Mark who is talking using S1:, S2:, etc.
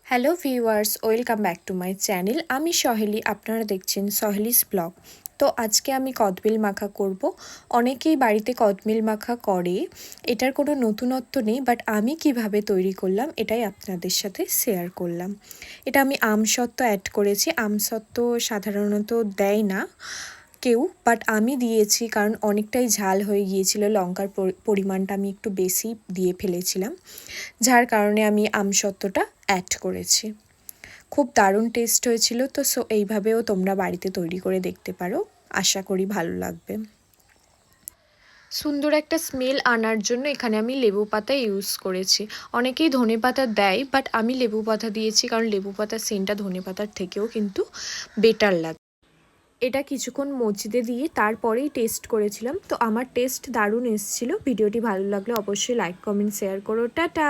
S1: Hello viewers, welcome back to my channel. আমি সহেলি, আপনারা দেখছেন সহেলিস ব্লগ। তো আজকে আমি কদবেল মাখা করব। অনেকেই বাড়িতে কদবেল মাখা করে, এটার কোনো নতুনত্ব নেই, বাট আমি কিভাবে তৈরি করলাম এটাই আপনাদের সাথে শেয়ার করলাম। এটা আমি আমসত্ত্ব অ্যাড করেছি। আমসত্ত্ব সাধারণত দেয় না কেউ, বাট আমি দিয়েছি কারণ অনেকটাই ঝাল হয়ে গিয়েছিল। লঙ্কার পরিমাণটা আমি একটু বেশি দিয়ে ফেলেছিলাম, যার কারণে আমি আমসত্ত্বটা অ্যাড করেছি। খুব দারুণ টেস্ট হয়েছিল। তো এইভাবেও তোমরা বাড়িতে তৈরি করে দেখতে পারো, আশা করি ভালো লাগবে। সুন্দর একটা স্মেল আনার জন্য এখানে আমি লেবু পাতা ইউজ করেছি। অনেকেই ধনে পাতা দেয়, বাট আমি লেবু পাতা দিয়েছি কারণ লেবু পাতার সেন্টটা ধনে পাতার থেকেও কিন্তু বেটার লাগে। এটা কিছুক্ষণ মজিতে দিয়ে তারপরেই টেস্ট করেছিলাম। তো আমার টেস্ট দারুণ এসেছিলো। ভিডিওটি ভালো লাগলে অবশ্যই লাইক, কমেন্ট, শেয়ার করো। টাটা।